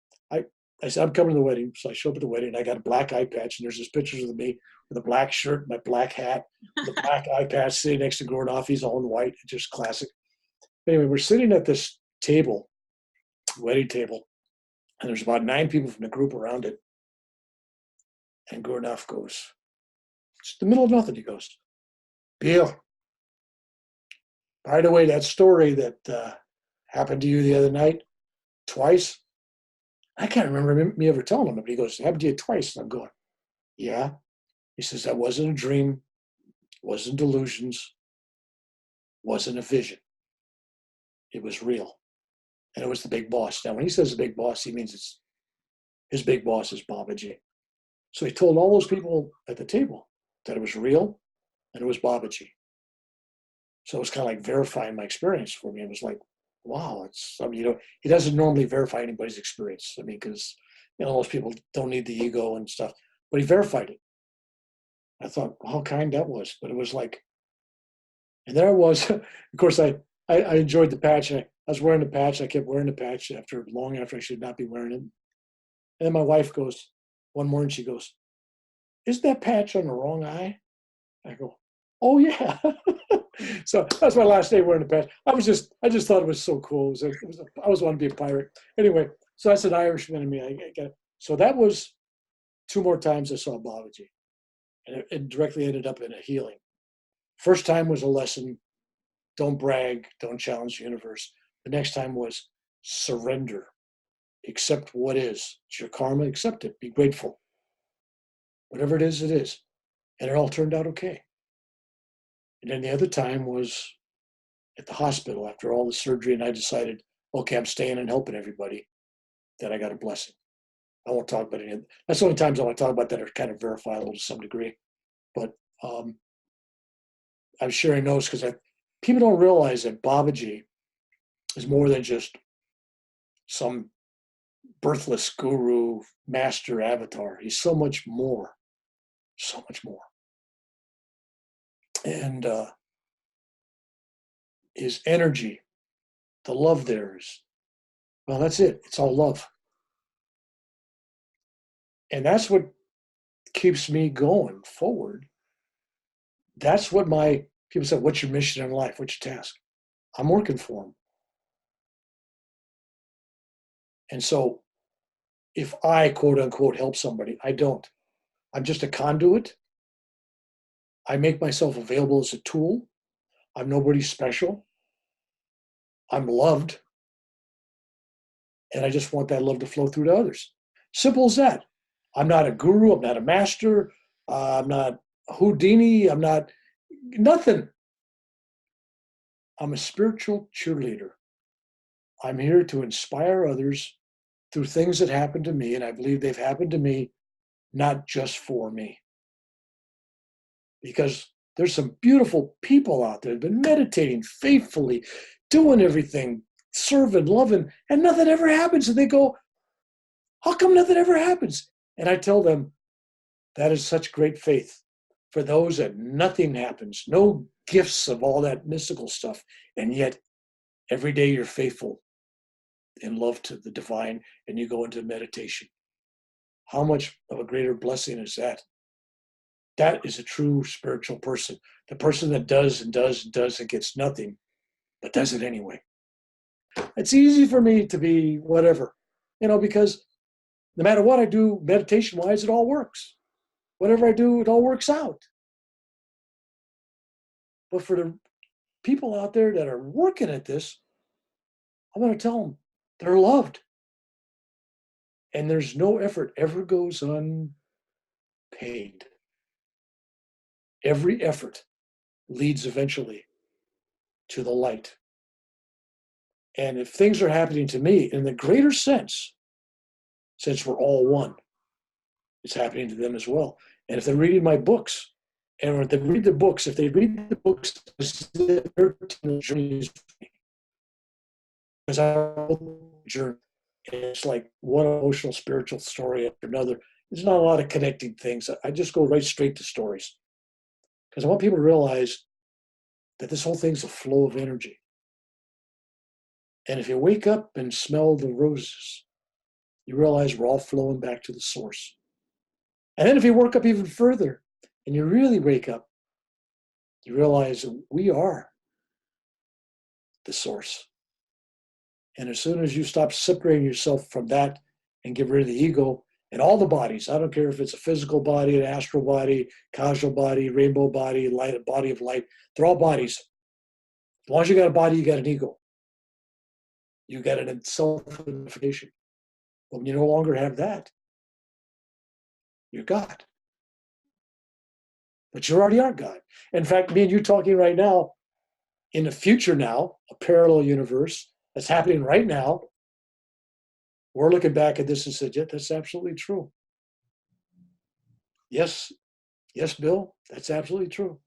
Speaker 1: I said, "I'm coming to the wedding." So I show up at the wedding. I got a black eye patch, and there's this pictures of me with a black shirt, my black hat, the black eye patch sitting next to Gordon. He's all in white. It's just classic. Anyway, we're sitting at this table, wedding table, and there's about 9 people from the group around it. And Gordon goes, it's the middle of nothing. He goes, "Bill, by the way, that story that happened to you the other night, twice, I can't remember me ever telling him it." But he goes, "It happened to you twice." And I'm going, "Yeah." He says, "That wasn't a dream, wasn't delusions, wasn't a vision. It was real. And it was the big boss." Now, when he says the big boss, he means his big boss is Babaji. So he told all those people at the table that it was real and it was Babaji. So it was kind of like verifying my experience for me. It was like, wow, it's, I mean, he doesn't normally verify anybody's experience. I mean, because, most people don't need the ego and stuff, but he verified it. I thought how kind that was, but it was like, and there I was. Of course, I enjoyed the patch. I was wearing the patch. I kept wearing the patch long after I should not be wearing it. And then my wife goes, one morning, she goes, "Isn't that patch on the wrong eye?" I go, "Oh yeah." So that's my last day wearing the patch. I just thought it was so cool. I always wanted to be a pirate. Anyway, so that's an Irishman in me. I got, so that was 2 more times I saw Babaji, and it directly ended up in a healing. First time was a lesson: don't brag, don't challenge the universe. The next time was surrender, accept what is. It's your karma, accept it, be grateful. Whatever it is, and it all turned out okay. And then the other time was at the hospital after all the surgery, and I decided, okay, I'm staying and helping everybody. Then I got a blessing. I won't talk about it. That's the only times I want to talk about that are kind of verifiable to some degree. But I'm sharing those because people don't realize that Babaji is more than just some birthless guru, master avatar. He's so much more, so much more. And his energy, the love there is, well, that's it. It's all love. And that's what keeps me going forward. That's what people say, what's your mission in life? What's your task? I'm working for them. And so if I, quote unquote, help somebody, I don't. I'm just a conduit. I make myself available as a tool. I'm nobody special. I'm loved. And I just want that love to flow through to others. Simple as that. I'm not a guru. I'm not a master. I'm not Houdini. I'm not nothing. I'm a spiritual cheerleader. I'm here to inspire others through things that happened to me, and I believe they've happened to me, not just for me. Because there's some beautiful people out there that have been meditating faithfully, doing everything, serving, loving, and nothing ever happens. And they go, how come nothing ever happens? And I tell them, that is such great faith for those that nothing happens, no gifts of all that mystical stuff. And yet every day you're faithful in love to the divine and you go into meditation. How much of a greater blessing is that? That is a true spiritual person. The person that does and does and does and gets nothing, but does it anyway. It's easy for me to be whatever, because no matter what I do, meditation-wise, it all works. Whatever I do, it all works out. But for the people out there that are working at this, I'm going to tell them they're loved. And there's no effort ever goes unpaid. Every effort leads eventually to the light. And if things are happening to me in the greater sense, since we're all one, it's happening to them as well. And if they're reading my books, and if they read the books, their journey is because it's like one emotional, spiritual story after another. There's not a lot of connecting things. I just go right straight to stories because I want people to realize that this whole thing's a flow of energy. And if you wake up and smell the roses, you realize we're all flowing back to the source. And then if you work up even further and you really wake up, you realize that we are the source. And as soon as you stop separating yourself from that and get rid of the ego and all the bodies, I don't care if it's a physical body, an astral body, causal body, rainbow body, light, a body of light, they're all bodies. As long as you got a body, you got an ego. You got an self-identification. But when you no longer have that, you're God. But you already are God. In fact, me and you talking right now, in the future now, a parallel universe that's happening right now, we're looking back at this and said, yeah, that's absolutely true. Yes, Bill, that's absolutely true.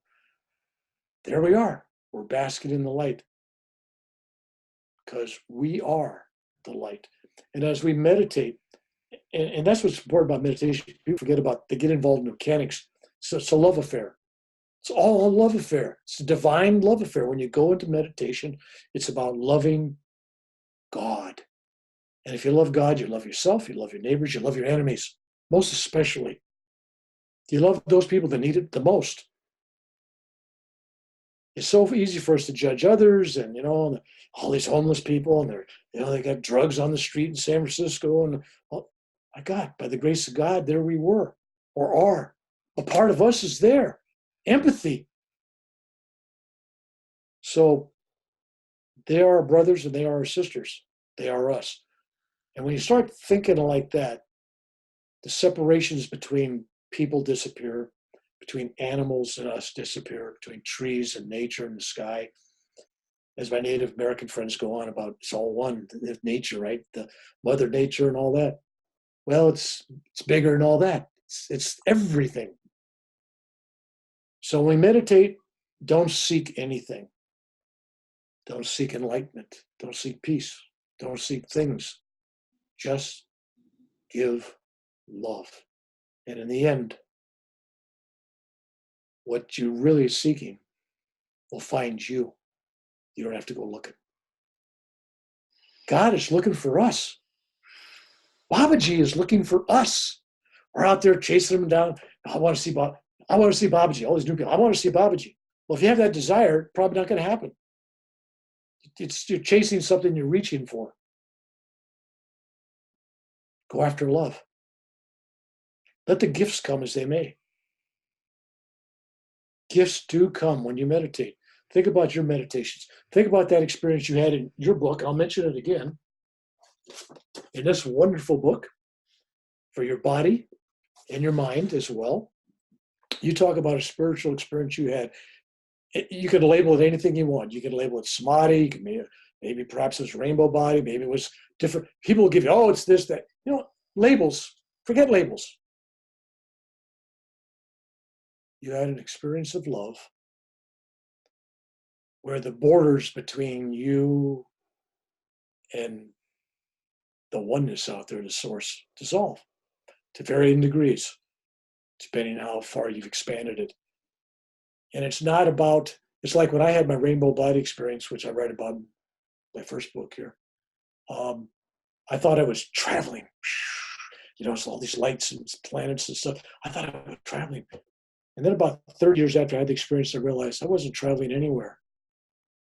Speaker 1: There we are. We're basking in the light. because we are the light. And as we meditate, and that's what's important about meditation. People forget about, they get involved in mechanics. So it's a love affair. It's all a love affair. It's a divine love affair. When you go into meditation, it's about loving God. And if you love God, you love yourself, you love your neighbors, you love your enemies, most especially. You love those people that need it the most. It's so easy for us to judge others, and all these homeless people, and they got drugs on the street in San Francisco, and my God, by the grace of God, there we were, or are. A part of us is there. Empathy. So they are our brothers and they are our sisters. They are us. And when you start thinking like that, the separations between people disappear, between animals and us disappear, between trees and nature and the sky. As my Native American friends go on about, it's all one, nature, right? The Mother Nature and all that. Well, it's bigger than all that. It's everything. So when we meditate, don't seek anything. Don't seek enlightenment. Don't seek peace. Don't seek things. Just give love. And in the end, what you're really seeking will find you. You don't have to go looking. God is looking for us. Babaji is looking for us. We're out there chasing him down. I want to see Babaji. All these new people. I want to see Babaji. Well, if you have that desire, probably not going to happen. You're chasing something you're reaching for. Go after love. Let the gifts come as they may. Gifts do come when you meditate. Think about your meditations. Think about that experience you had in your book. I'll mention it again. In this wonderful book for your body and your mind as well. You talk about a spiritual experience you had. You can label it anything you want. You can label it samadhi. You can maybe perhaps it was rainbow body. Maybe it was different. People will give you, oh, it's this, that. Labels. Forget labels. You had an experience of love where the borders between you and the oneness out there, the source, dissolve to varying degrees, depending on how far you've expanded it. And it's not about, it's like when I had my rainbow body experience, which I write about in my first book here. I thought I was traveling. It's all these lights and planets and stuff. I thought I was traveling. And then about 30 years after I had the experience, I realized I wasn't traveling anywhere.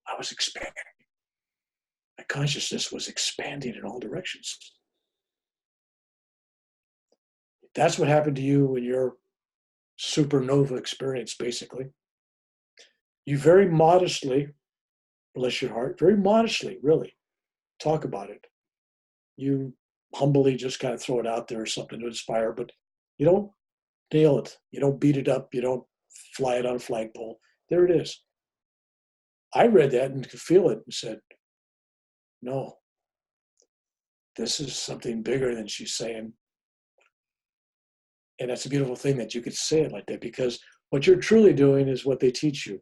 Speaker 1: I was expanding. My consciousness was expanding in all directions. That's what happened to you in your supernova experience, basically. You very modestly, bless your heart, very modestly, really, talk about it. You humbly just kind of throw it out there or something to inspire, but you don't nail it. You don't beat it up. You don't fly it on a flagpole. There it is. I read that and could feel it and said, no, this is something bigger than she's saying. And that's a beautiful thing that you could say it like that, because what you're truly doing is what they teach you.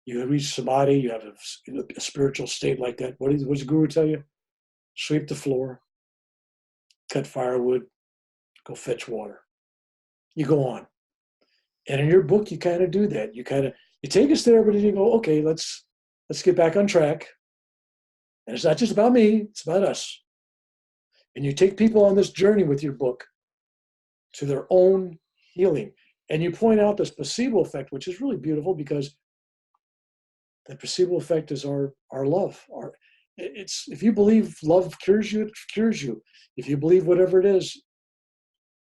Speaker 1: You reach samadhi, you have a spiritual state like that. What does the guru tell you? Sweep the floor, cut firewood, go fetch water. You go on. And in your book, you kind of do that. You take us there, but then you go, okay, let's get back on track. And it's not just about me, it's about us. And you take people on this journey with your book to their own healing. And you point out this placebo effect, which is really beautiful, because the placebo effect is our love. If you believe love cures you, it cures you. If you believe whatever it is,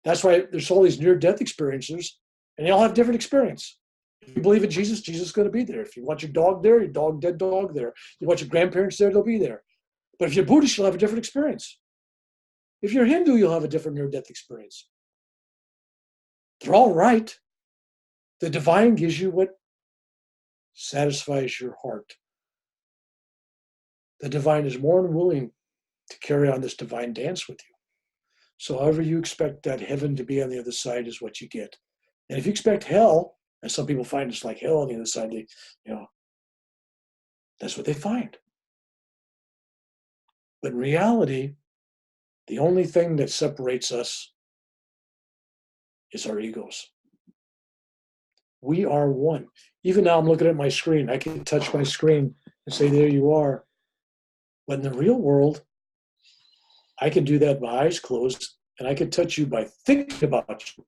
Speaker 1: that's why there's all these near-death experiences, and they all have different experience. If you believe in Jesus, Jesus is going to be there. If you want your dog there, dead dog there. You want your grandparents there, they'll be there. But if you're Buddhist, you'll have a different experience. If you're Hindu, you'll have a different near-death experience. They're all right. The divine gives you what satisfies your heart. The divine is more than willing to carry on this divine dance with you. So however you expect that heaven to be on the other side is what you get. And if you expect hell, and some people find it's like hell on the other side, that's what they find. But in reality, the only thing that separates us is our egos. We are one. Even now I'm looking at my screen. I can touch my screen and say, there you are. But in the real world, I can do that with my eyes closed, and I can touch you by thinking about you.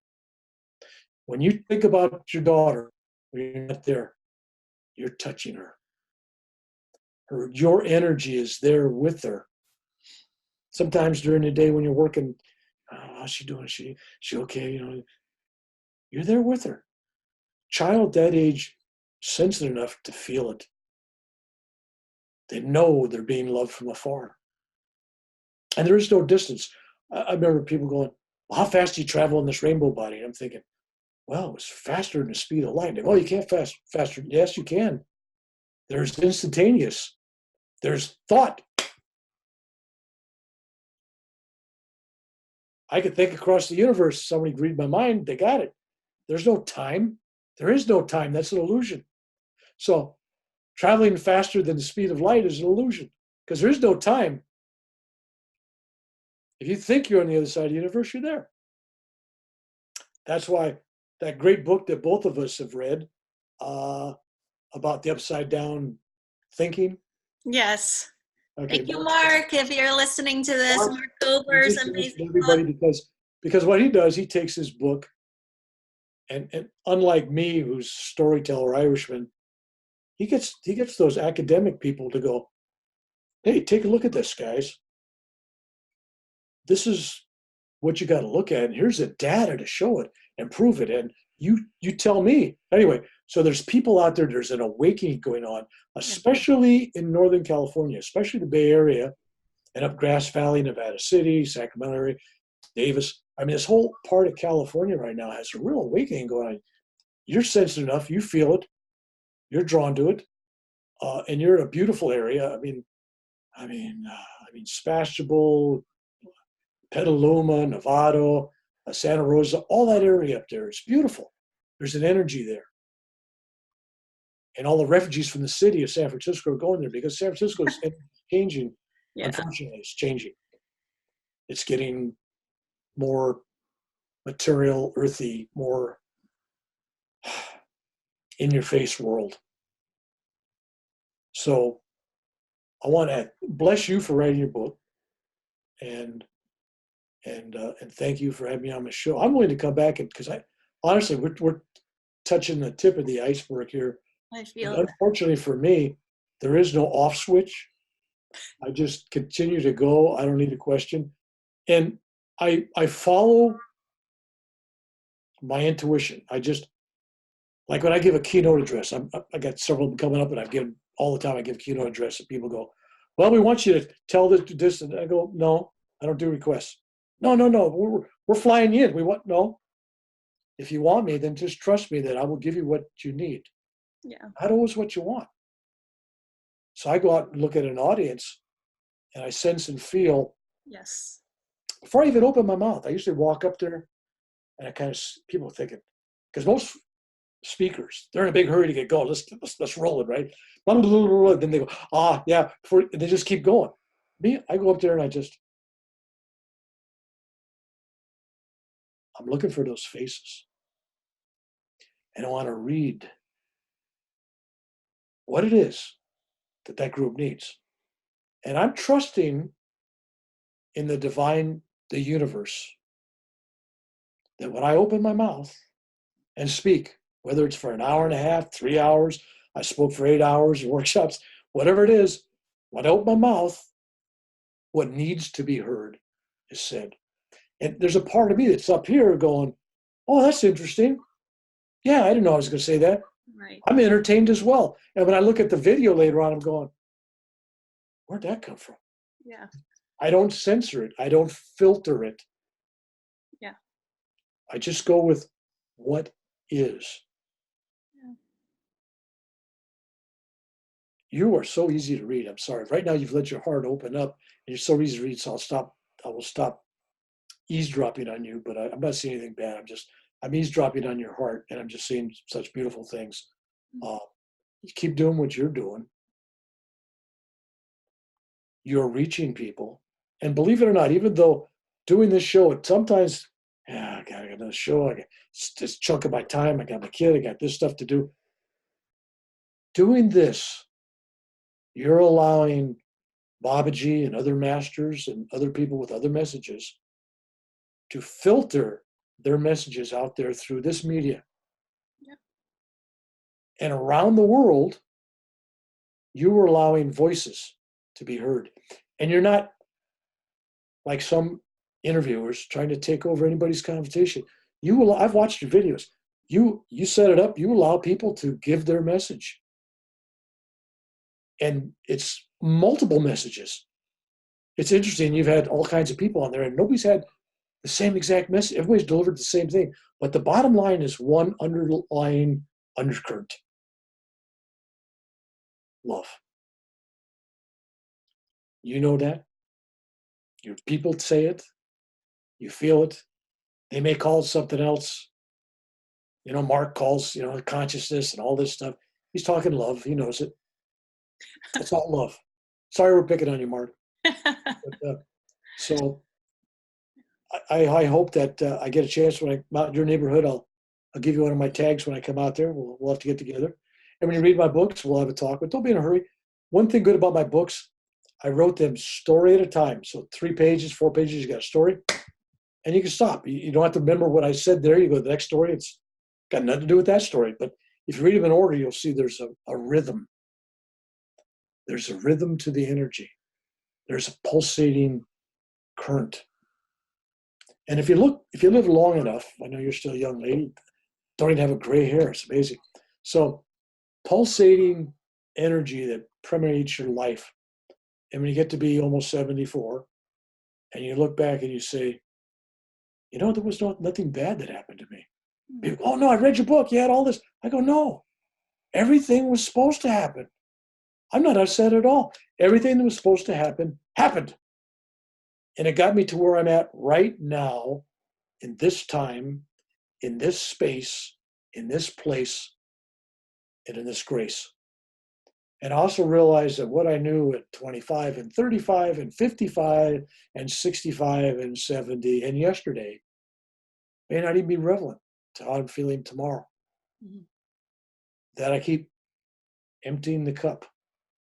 Speaker 1: When you think about your daughter, when you're not there, you're touching her. Your energy is there with her. Sometimes during the day when you're working, oh, how's she doing? She okay? You know, you're there with her. Child that age, sensitive enough to feel it. They know they're being loved from afar. And there is no distance. I remember people going, well, how fast do you travel in this rainbow body? And I'm thinking, well, it's faster than the speed of light. Oh, you can't faster. Yes, you can. There's instantaneous. There's thought. I could think across the universe. Somebody read my mind. They got it. There's no time. There is no time. That's an illusion. So traveling faster than the speed of light is an illusion because there is no time. If you think you're on the other side of the universe, you're there. That's why that great book that both of us have read about the upside down thinking.
Speaker 3: Yes.
Speaker 1: Okay,
Speaker 3: Thank you, Mark. If you're listening to this, Mark Gober's amazing
Speaker 1: everybody because what he does, he takes his book and unlike me, who's storyteller Irishman, he gets those academic people to go, hey, take a look at this, guys. This is what you got to look at, and here's the data to show it and prove it. And you tell me. Anyway, so there's people out there, there's an awakening going on, especially in Northern California, especially the Bay Area and up Grass Valley, Nevada City, Sacramento area, Davis. I mean, this whole part of California right now has a real awakening going on. You're sensitive enough, you feel it, you're drawn to it, and you're in a beautiful area. I mean, Sebastopol, Petaluma, Novato, Santa Rosa, all that area up there is beautiful. There's an energy there. And all the refugees from the city of San Francisco are going there because San Francisco is changing. Yeah. Unfortunately, it's changing. It's getting more material, earthy, more in-your-face world. So I want to bless you for writing your book, and thank you for having me on the show. I'm willing to come back because honestly, we're touching the tip of the iceberg here.
Speaker 3: I feel
Speaker 1: unfortunately for me, there is no off switch. I just continue to go. I don't need a question. And I follow my intuition. I just, like when I give a keynote address, I got several of them coming up, and I've given all the time. I give a keynote address, and people go, well, we want you to tell this. And I go, no, I don't do requests. No, we're flying in. We want, no. If you want me, then just trust me that I will give you what you need.
Speaker 3: Yeah.
Speaker 1: Not always what you want. So I go out and look at an audience, and I sense and feel.
Speaker 3: Yes.
Speaker 1: Before I even open my mouth, I usually walk up there, and I kind of, people are thinking, because most speakers, they're in a big hurry to get going. Let's roll it, right? Then they go, yeah, they just keep going. Me, I go up there and I'm looking for those faces. And I want to read what it is that group needs. And I'm trusting in the divine, the universe, that when I open my mouth and speak, whether it's for an hour and a half, 3 hours, I spoke for 8 hours in workshops, whatever it is, when I open my mouth, what needs to be heard is said. And there's a part of me that's up here going, oh, that's interesting. Yeah, I didn't know I was going to say that.
Speaker 3: Right.
Speaker 1: I'm entertained as well. And when I look at the video later on, I'm going, where'd that come from?
Speaker 3: Yeah.
Speaker 1: I don't censor it. I don't filter it.
Speaker 3: Yeah.
Speaker 1: I just go with what is.
Speaker 3: Yeah.
Speaker 1: You are so easy to read. I'm sorry. Right now, you've let your heart open up, and you're so easy to read. So I will stop eavesdropping on you. But I'm not seeing anything bad. I'm eavesdropping on your heart, and I'm just seeing such beautiful things. Keep doing what you're doing. you're reaching people. And believe it or not, even though doing this show, it sometimes, yeah, I got another show. I got this chunk of my time. I got my kid. I got this stuff to do. Doing this, you're allowing Babaji and other masters and other people with other messages to filter their messages out there through this media.
Speaker 3: Yep.
Speaker 1: And around the world, you are allowing voices to be heard. And you're not like some interviewers trying to take over anybody's conversation. I've watched your videos. You set it up, you allow people to give their message. And it's multiple messages. It's interesting, you've had all kinds of people on there and nobody's had the same exact message. Everybody's delivered the same thing. But the bottom line is one underlying undercurrent. Love. You know that. Your people say it. You feel it. They may call it something else. You know, Mark calls, consciousness and all this stuff. He's talking love. He knows it. It's all love. Sorry we're picking on you, Mark. But, so I hope that I get a chance when I'm out in your neighborhood. I'll give you one of my tags when I come out there. We'll have to get together. And when you read my books, we'll have a talk. But don't be in a hurry. One thing good about my books, I wrote them story at a time. So 3 pages, 4 pages, you got a story. And you can stop. You don't have to remember what I said there. You go to the next story. It's got nothing to do with that story. But if you read them in order, you'll see there's a rhythm. There's a rhythm to the energy. There's a pulsating current. And if you live long enough, I know you're still a young lady, don't even have a gray hair. It's amazing. So pulsating energy that permeates your life. And when you get to be almost 74, and you look back and you say, there was nothing bad that happened to me. People, oh, no, I read your book. You had all this. I go, no, everything was supposed to happen. I'm not upset at all. Everything that was supposed to happen, happened. And it got me to where I'm at right now, in this time, in this space, in this place, and in this grace. And I also realized that what I knew at 25 and 35 and 55 and 65 and 70 and yesterday may not even be relevant to how I'm feeling tomorrow. Mm-hmm. That I keep emptying the cup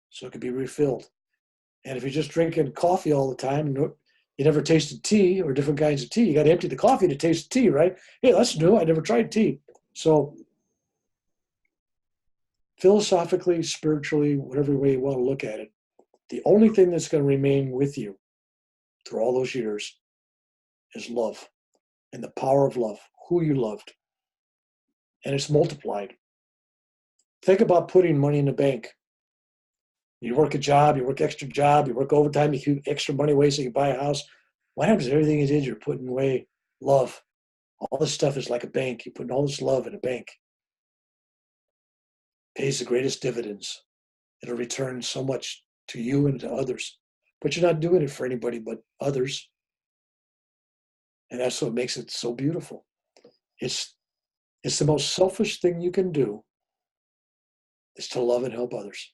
Speaker 1: so it can be refilled. And if you're just drinking coffee all the time, you never tasted tea or different kinds of tea, you got to empty the coffee to taste tea, right? Hey, that's new. I never tried tea. So philosophically, spiritually, whatever way you want to look at it, the only thing that's going to remain with you through all those years is love and the power of love, who you loved. And it's multiplied. Think about putting money in the bank. You work a job, you work extra job, you work overtime, you keep extra money away so you can buy a house. What happens to everything you did? You're putting away love. All this stuff is like a bank. You're putting all this love in a bank. It pays the greatest dividends. It'll return so much to you and to others. But you're not doing it for anybody but others. And that's what makes it so beautiful. It's the most selfish thing you can do is to love and help others.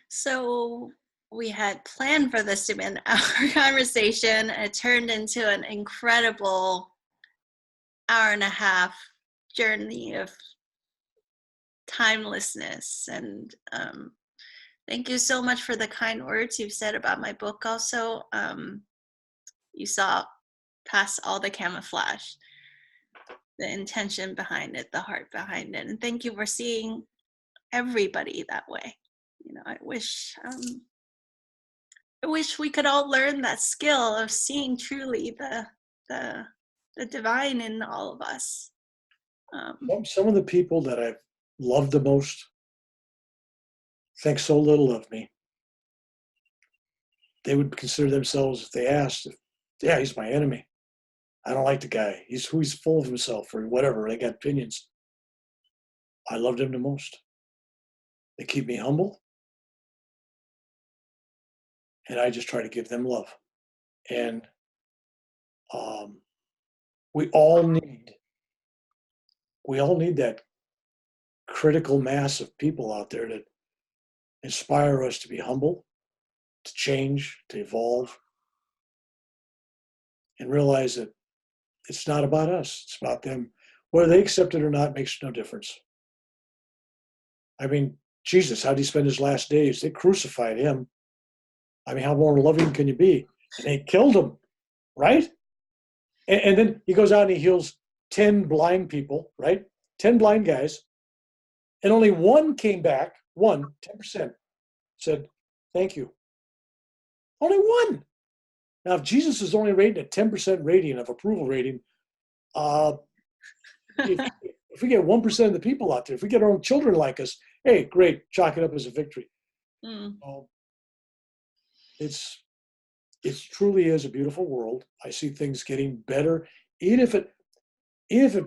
Speaker 3: So we had planned for this to be an hour conversation. It turned into an incredible hour and a half journey of timelessness. And thank you so much for the kind words you've said about my book. Also, you saw past all the camouflage, the intention behind it, the heart behind it. And thank you for seeing everybody that way. I wish we could all learn that skill of seeing truly the divine in all of us.
Speaker 1: Some of the people that I've loved the most think so little of me. They would consider themselves, if they asked, yeah, he's my enemy. I don't like the guy. He's full of himself or whatever. They got opinions. I loved him the most. They keep me humble. And I just try to give them love. And we all need that critical mass of people out there that inspire us to be humble, to change, to evolve, and realize that it's not about us, it's about them. Whether they accept it or not makes no difference. I mean, Jesus, how did he spend his last days? They crucified him. I mean, how more loving can you be? And they killed him, right? And then he goes out and he heals 10 blind people, right? 10 blind guys. And only one came back, 10%, said, thank you. Only one. Now, if Jesus is only rating a 10% rating of approval rating, if we get 1% of the people out there, if we get our own children like us, hey, great, chalk it up as a victory. It truly is a beautiful world. I see things getting better, even if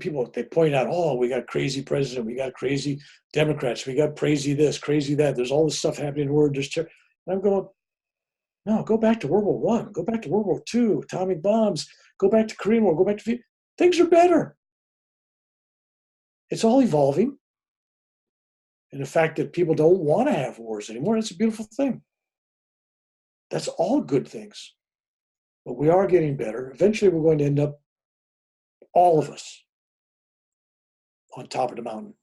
Speaker 1: people, they point out, oh, we got crazy president, we got crazy Democrats, we got crazy this, crazy that. There's all this stuff happening in the world. And I'm going, no, go back to World War I, go back to World War II, atomic bombs, go back to Korean War, go back to things are better. It's all evolving. And the fact that people don't want to have wars anymore, it's a beautiful thing. That's all good things. But we are getting better. Eventually, we're going to end up, all of us, on top of the mountain.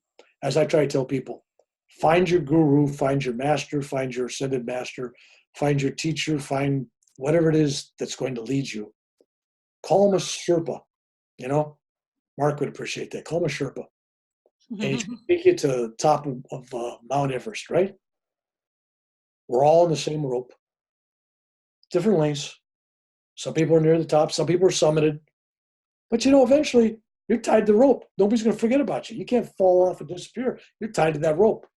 Speaker 1: As I try to tell people, find your guru, find your master, find your ascended master, find your teacher, find whatever it is that's going to lead you. Call him a Sherpa. You know, Mark would appreciate that. Call him a Sherpa. And he's going to take you to the top of Mount Everest, right? We're all on the same rope. Different lengths. Some people are near the top. Some people are summited. But, you know, eventually you're tied to the rope. Nobody's going to forget about you. You can't fall off and disappear. You're tied to that rope.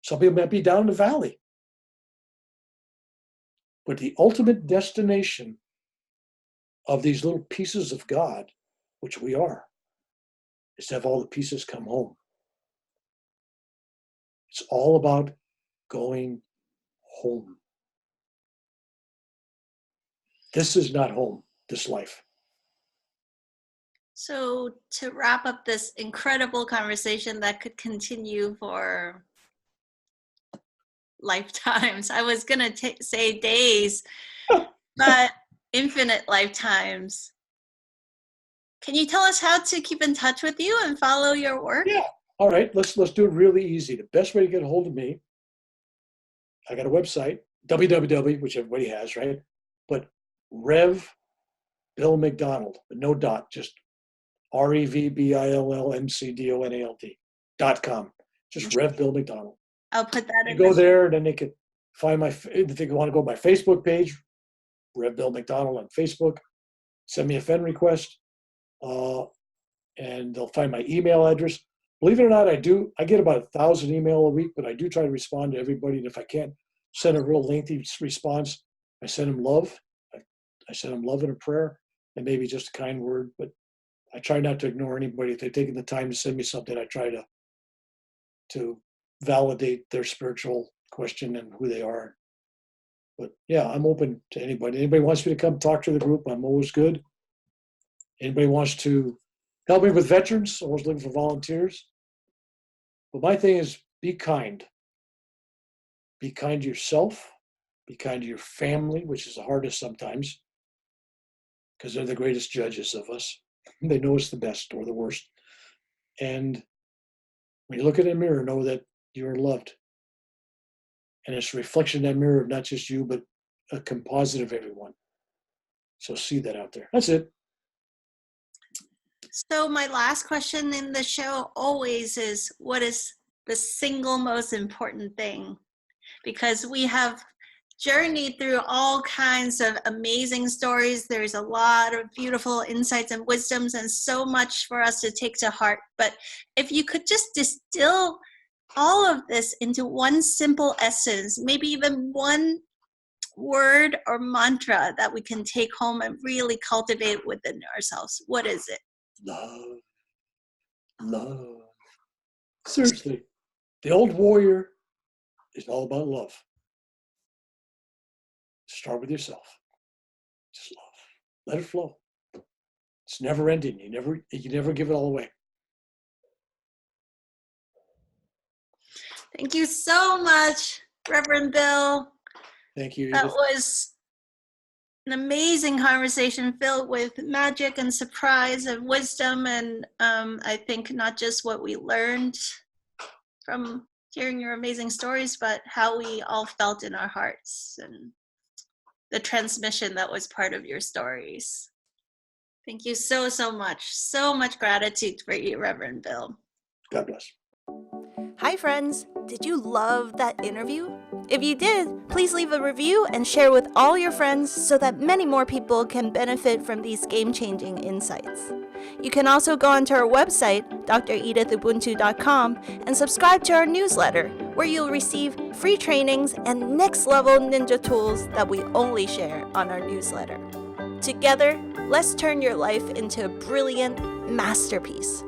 Speaker 1: Some people might be down in the valley. But the ultimate destination of these little pieces of God, which we are, is to have all the pieces come home. It's all about going home. This is not home, this life.
Speaker 3: So to wrap up this incredible conversation that could continue for lifetimes, I was going to say days, but infinite lifetimes. Can you tell us how to keep in touch with you and follow your work?
Speaker 1: Yeah. All right, let's do it really easy. The best way to get a hold of me, I got a website, www, which everybody has, right? But Rev Bill McDonald, no dot, just RevBillMcDonald.com. Just Rev Bill McDonald.
Speaker 3: I'll put that in.
Speaker 1: You go there, and then they could find if they want to go to my Facebook page, Rev Bill McDonald on Facebook, send me a friend request, and they'll find my email address. Believe it or not, I get about 1,000 email a week, but I do try to respond to everybody. And if I can't send a real lengthy response, I send them love. I send them love and a prayer, and maybe just a kind word. But I try not to ignore anybody. If they've taken the time to send me something, I try to validate their spiritual question and who they are. But yeah, I'm open to anybody. Anybody wants me to come talk to the group, I'm always good. Anybody wants to help me with veterans, always looking for volunteers. But my thing is, be kind. Be kind to yourself. Be kind to your family, which is the hardest sometimes, because they're the greatest judges of us. They know us the best or the worst. And when you look in the mirror, know that you're loved. And it's a reflection in that mirror of not just you, but a composite of everyone. So see that out there. That's it.
Speaker 3: So my last question in the show always is, what is the single most important thing? Because we have journeyed through all kinds of amazing stories. There's a lot of beautiful insights and wisdoms and so much for us to take to heart. But if you could just distill all of this into one simple essence, maybe even one word or mantra that we can take home and really cultivate within ourselves, what is it?
Speaker 1: Love. Love. Seriously, the old warrior is all about love. Start with yourself. Just love. Let it flow. It's never ending. You never give it all away.
Speaker 3: Thank you so much, Reverend Bill.
Speaker 1: Thank you,
Speaker 3: That
Speaker 1: Edith.
Speaker 3: was an amazing conversation filled with magic and surprise and wisdom. And I think not just what we learned from hearing your amazing stories, but how we all felt in our hearts and the transmission that was part of your stories. Thank you so, so much. So much gratitude for you, Reverend Bill.
Speaker 1: God bless.
Speaker 2: Hi, friends. Did you love that interview? If you did, please leave a review and share with all your friends so that many more people can benefit from these game-changing insights. You can also go onto our website, dredithubuntu.com, and subscribe to our newsletter, where you'll receive free trainings and next-level ninja tools that we only share on our newsletter. Together, let's turn your life into a brilliant masterpiece.